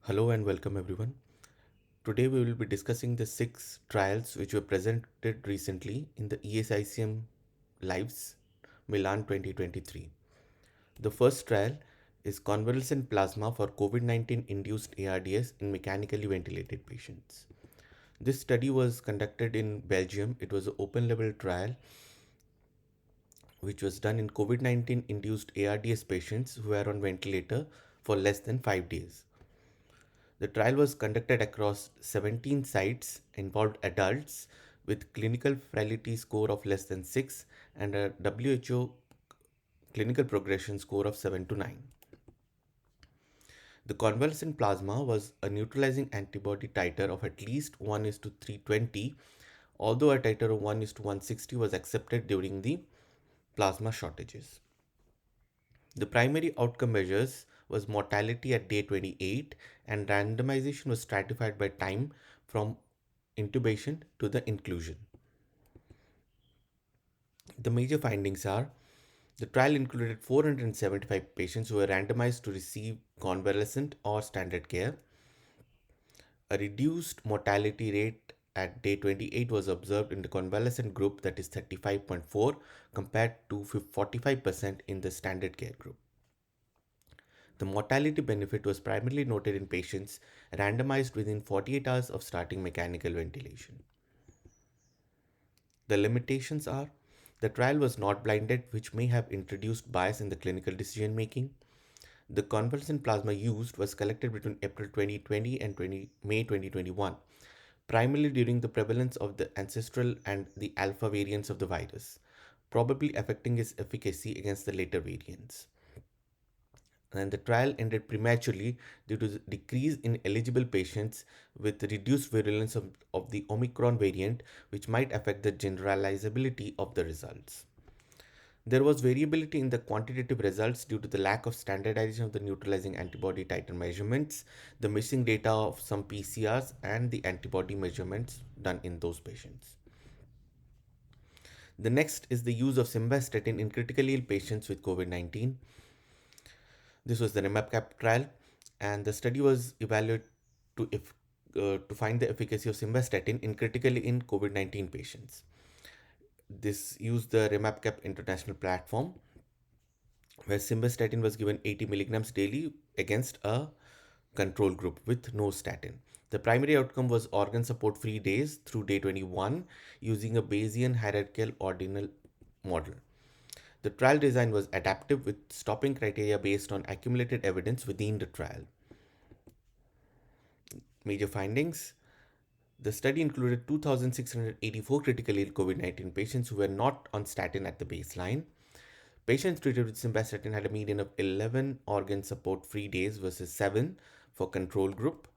Hello and welcome everyone. Today we will be discussing the six trials which were presented recently in the ESICM Lives Milan 2023. The first trial is convalescent plasma for COVID-19 induced ARDS in mechanically ventilated patients. This study was conducted in Belgium. It was an open label trial which was done in COVID-19 induced ARDS patients who were on ventilator for less than 5 days. The trial was conducted across 17 sites, involved adults with clinical frailty score of less than 6 and a WHO clinical progression score of 7 to 9. The convalescent plasma was a neutralizing antibody titer of at least 1 is to 320, although a titer of 1 is to 160 was accepted during the plasma shortages. The primary outcome measures was mortality at day 28 and randomization was stratified by time from intubation to the inclusion. The major findings are the trial included 475 patients who were randomized to receive convalescent or standard care. A reduced mortality rate at day 28 was observed in the convalescent group, that is 35.4 compared to 45% in the standard care group. The mortality benefit was primarily noted in patients randomized within 48 hours of starting mechanical ventilation. The limitations are the trial was not blinded, which may have introduced bias in the clinical decision making. The convalescent plasma used was collected between April 2020 and May 2021, primarily during the prevalence of the ancestral and the alpha variants of the virus, probably affecting its efficacy against the later variants. And the trial ended prematurely due to the decrease in eligible patients with reduced virulence of the Omicron variant, which might affect the generalizability of the results. There was variability in the quantitative results due to the lack of standardization of the neutralizing antibody titer measurements, the missing data of some PCRs, and the antibody measurements done in those patients. The next is the use of simvastatin in critically ill patients with COVID 19. This was the REMAPCAP trial, and the study was evaluated to find the efficacy of simvastatin in critically in COVID-19 patients. This used the REMAPCAP international platform, where simvastatin was given 80 milligrams daily against a control group with no statin. The primary outcome was organ support free days through day 21 using a Bayesian hierarchical ordinal model. The trial design was adaptive with stopping criteria based on accumulated evidence within the trial. Major findings: the study included 2,684 critically ill COVID 19 patients who were not on statin at the baseline. Patients treated with simvastatin had a median of 11 organ support free days versus 7 for control group.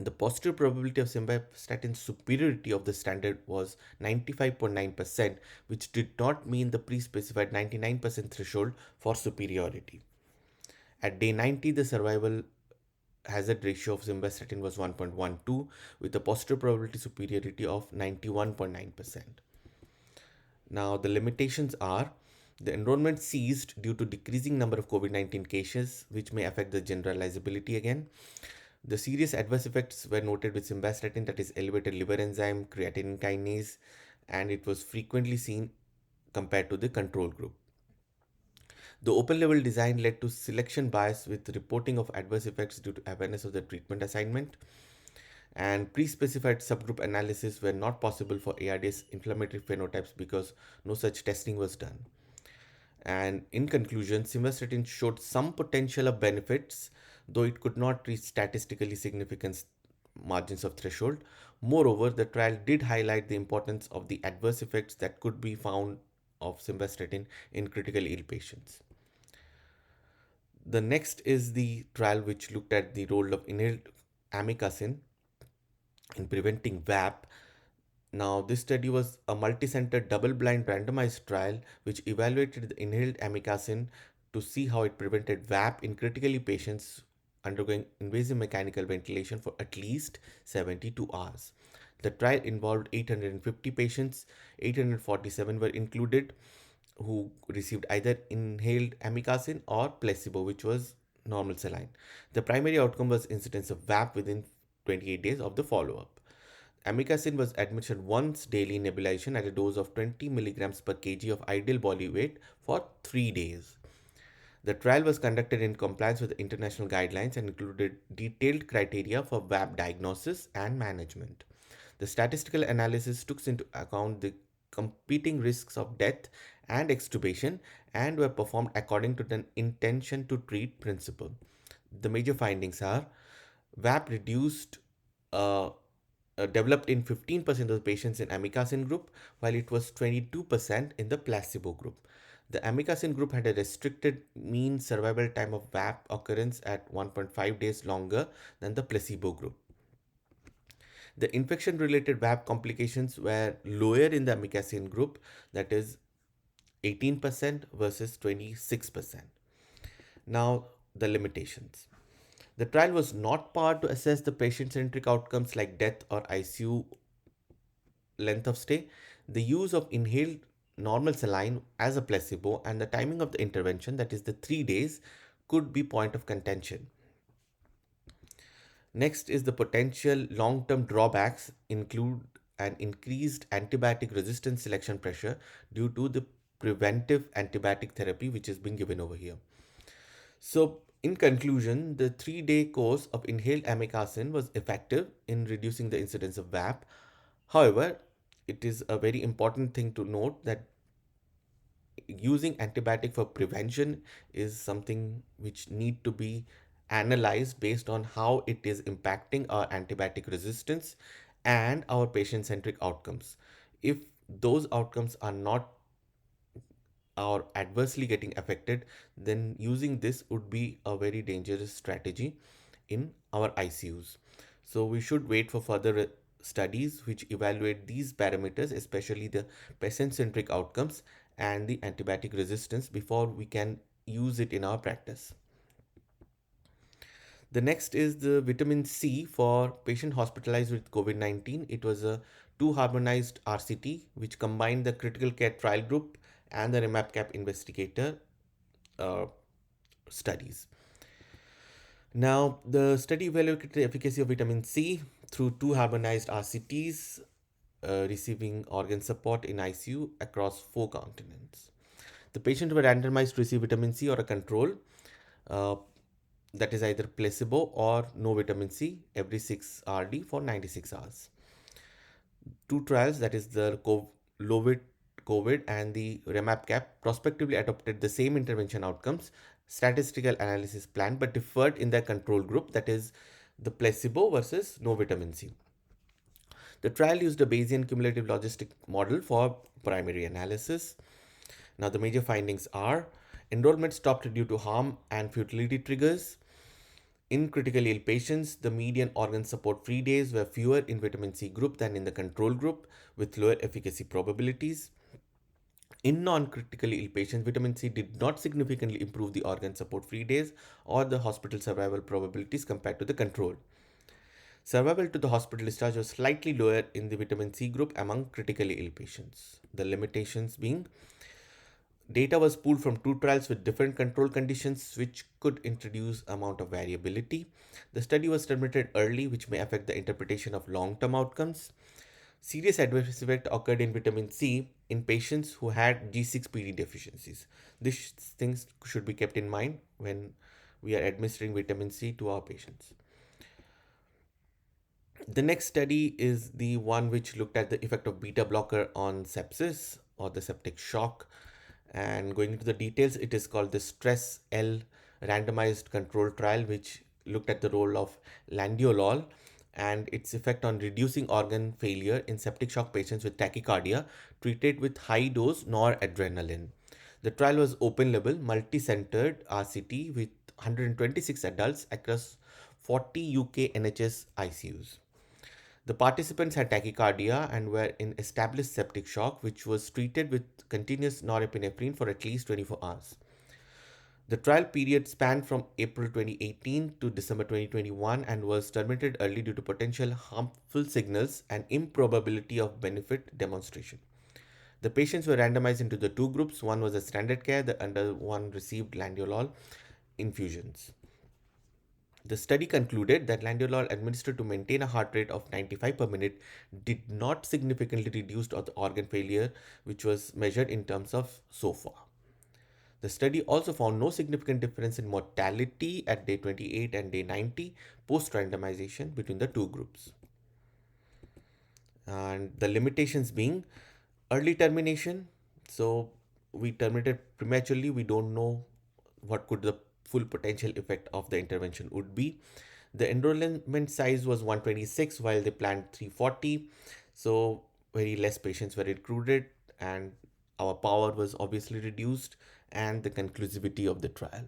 The positive probability of simvastatin superiority of the standard was 95.9%, which did not meet the pre-specified 99% threshold for superiority. At day 90, the survival hazard ratio of simvastatin was 1.12 with a positive probability superiority of 91.9%. Now, the limitations are the enrollment ceased due to decreasing number of COVID-19 cases, which may affect the generalizability again. The serious adverse effects were noted with simvastatin, that is elevated liver enzyme, creatinine kinase, and it was frequently seen compared to the control group. The open label design led to selection bias with reporting of adverse effects due to awareness of the treatment assignment, and pre-specified subgroup analysis were not possible for ARDS inflammatory phenotypes because no such testing was done. And in conclusion, simvastatin showed some potential of benefits, though it could not reach statistically significant margins of threshold. Moreover, the trial did highlight the importance of the adverse effects that could be found of simvastatin in critically ill patients. The next is the trial which looked at the role of inhaled amikacin in preventing VAP. Now, this study was a multi-center double-blind randomized trial which evaluated the inhaled amikacin to see how it prevented VAP in critically patients undergoing invasive mechanical ventilation for at least 72 hours. The trial involved 850 patients, 847 were included who received either inhaled amikacin or placebo, which was normal saline. The primary outcome was incidence of VAP within 28 days of the follow-up. Amikacin was administered once daily nebulization at a dose of 20 milligrams per kg of ideal body weight for 3 days. The trial was conducted in compliance with the international guidelines and included detailed criteria for VAP diagnosis and management. The statistical analysis took into account the competing risks of death and extubation and were performed according to the intention to treat principle. The major findings are VAP reduced uh, developed in 15% of the patients in amikacin group, while it was 22% in the placebo group. The amikacin group had a restricted mean survival time of VAP occurrence at 1.5 days longer than the placebo group. The infection related VAP complications were lower in the amikacin group, that is 18% versus 26%. Now, the limitations. The trial was not powered to assess the patient centric outcomes like death or ICU length of stay. The use of inhaled normal saline as a placebo and the timing of the intervention, that is the 3 days, could be point of contention. Next is the potential long-term drawbacks include an increased antibiotic resistance selection pressure due to the preventive antibiotic therapy which is being given over here. So, in conclusion, the 3-day course of inhaled amikacin was effective in reducing the incidence of VAP. However, it is a very important thing to note that using antibiotic for prevention is something which need to be analyzed based on how it is impacting our antibiotic resistance and our patient centric outcomes. If those outcomes are not or adversely getting affected, then using this would be a very dangerous strategy in our ICUs. So we should wait for further studies which evaluate these parameters, especially the patient-centric outcomes and the antibiotic resistance, before we can use it in our practice. The next is the vitamin C for patient hospitalized with COVID-19. It was a two harmonized RCT which combined the critical care trial group and the REMAP-CAP investigator uh, studies. Now, the study evaluated the efficacy of vitamin C through two harmonized RCTs receiving organ support in ICU across 4 continents. The patients were randomized to receive vitamin C or a control, uh, that is either placebo or no vitamin C every 6 RD for 96 hours. Two trials, that is the COVID and the REMAP-CAP, prospectively adopted the same intervention outcomes, statistical analysis plan, but differed in their control group, that is the placebo versus no vitamin C. The trial used a Bayesian cumulative logistic model for primary analysis. Now, the major findings are enrollment stopped due to harm and futility triggers. In critically ill patients, the median organ support free days were fewer in vitamin C group than in the control group, with lower efficacy probabilities. In non-critically ill patients, vitamin C did not significantly improve the organ support free days or the hospital survival probabilities compared to the control. Survival to the hospital discharge was slightly lower in the vitamin C group among critically ill patients. The limitations being data was pooled from two trials with different control conditions, which could introduce amount of variability. The study was terminated early, which may affect the interpretation of long-term outcomes. Serious adverse effect occurred in vitamin C in patients who had G6PD deficiencies. These things should be kept in mind when we are administering vitamin C to our patients. The next study is the one which looked at the effect of beta blocker on sepsis or the septic shock. And going into the details, it is called the Stress L randomized control trial, which looked at the role of landiolol and its effect on reducing organ failure in septic shock patients with tachycardia treated with high dose noradrenaline. The trial was open label, multi centered RCT with 126 adults across 40 UK NHS ICUs. The participants had tachycardia and were in established septic shock, which was treated with continuous norepinephrine for at least 24 hours. The trial period spanned from April 2018 to December 2021 and was terminated early due to potential harmful signals and improbability of benefit demonstration. The patients were randomized into the two groups. One was a standard care, the other one received landiolol infusions. The study concluded that landiolol administered to maintain a heart rate of 95 per minute did not significantly reduce the organ failure, which was measured in terms of SOFA. The study also found no significant difference in mortality at day 28 and day 90 post randomization between the two groups. And the limitations being early termination. So we terminated prematurely. We don't know what could the full potential effect of the intervention would be. The enrollment size was 126 while they planned 340. So very less patients were recruited and our power was obviously reduced and the conclusivity of the trial.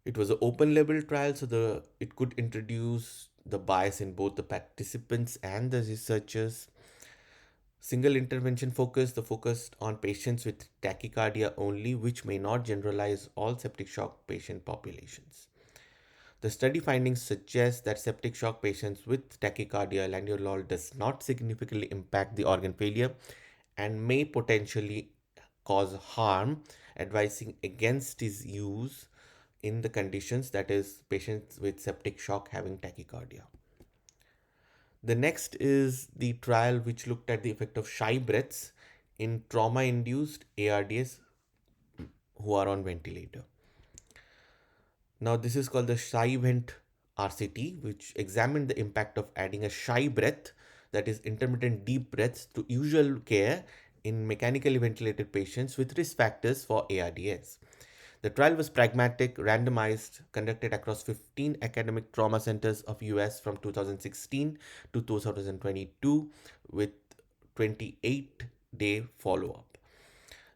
It was an open label trial, so it could introduce the bias in both the participants and the researchers. Single intervention focus, the focus on patients with tachycardia only, which may not generalize all septic shock patient populations. The study findings suggest that septic shock patients with tachycardia landiolol does not significantly impact the organ failure and may potentially cause harm, advising against its use in the conditions, that is patients with septic shock having tachycardia. The next is the trial which looked at the effect of shy breaths in trauma induced ARDS who are on ventilator. Now, this is called the shy vent RCT, which examined the impact of adding a shy breath, that is intermittent deep breaths, to usual care in mechanically ventilated patients with risk factors for ARDS. The trial was pragmatic, randomized, conducted across 15 academic trauma centers of US from 2016 to 2022 with 28-day follow-up.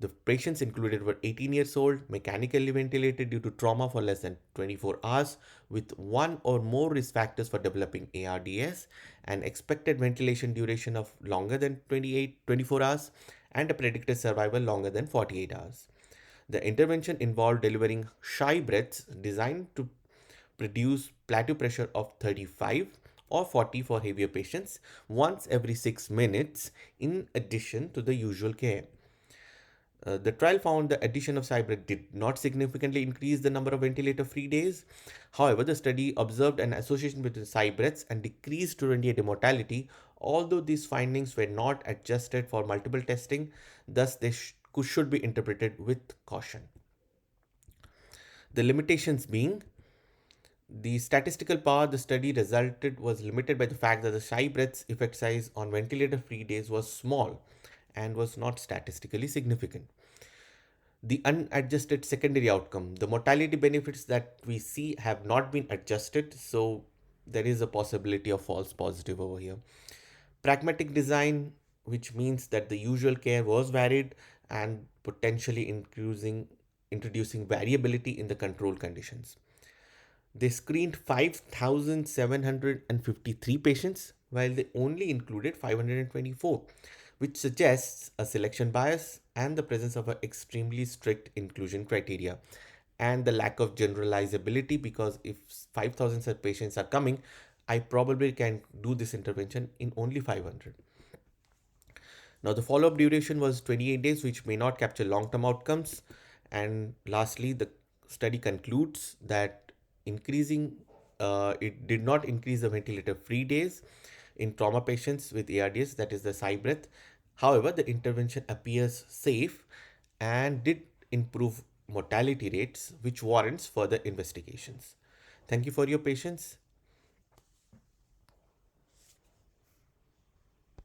The patients included were 18 years old, mechanically ventilated due to trauma for less than 24 hours, with one or more risk factors for developing ARDS, an expected ventilation duration of longer than 24 hours, and a predicted survival longer than 48 hours. The intervention involved delivering shy breaths designed to produce plateau pressure of 35 or 40 for heavier patients once every 6 minutes in addition to the usual care. The trial found the addition of Cybret did not significantly increase the number of ventilator-free days. However, the study observed an association between Cybrets and decreased 28-day mortality, although these findings were not adjusted for multiple testing, thus they should be interpreted with caution. The limitations being the statistical power the study resulted was limited by the fact that the Cybret's effect size on ventilator-free days was small and was not statistically significant. The unadjusted secondary outcome, the mortality benefits that we see have not been adjusted, so there is a possibility of false positive over here. Pragmatic design, which means that the usual care was varied and potentially introducing variability in the control conditions. They screened 5,753 patients while they only included 524, which suggests a selection bias and the presence of an extremely strict inclusion criteria and the lack of generalizability, because if 5,000 such patients are coming, I probably can do this intervention in only 500. Now, the follow up duration was 28 days, which may not capture long term outcomes. And lastly, the study concludes that it did not increase the ventilator free days in trauma patients with ARDS, that is the Cybret. However, the intervention appears safe and did improve mortality rates, which warrants further investigations. Thank you for your patience.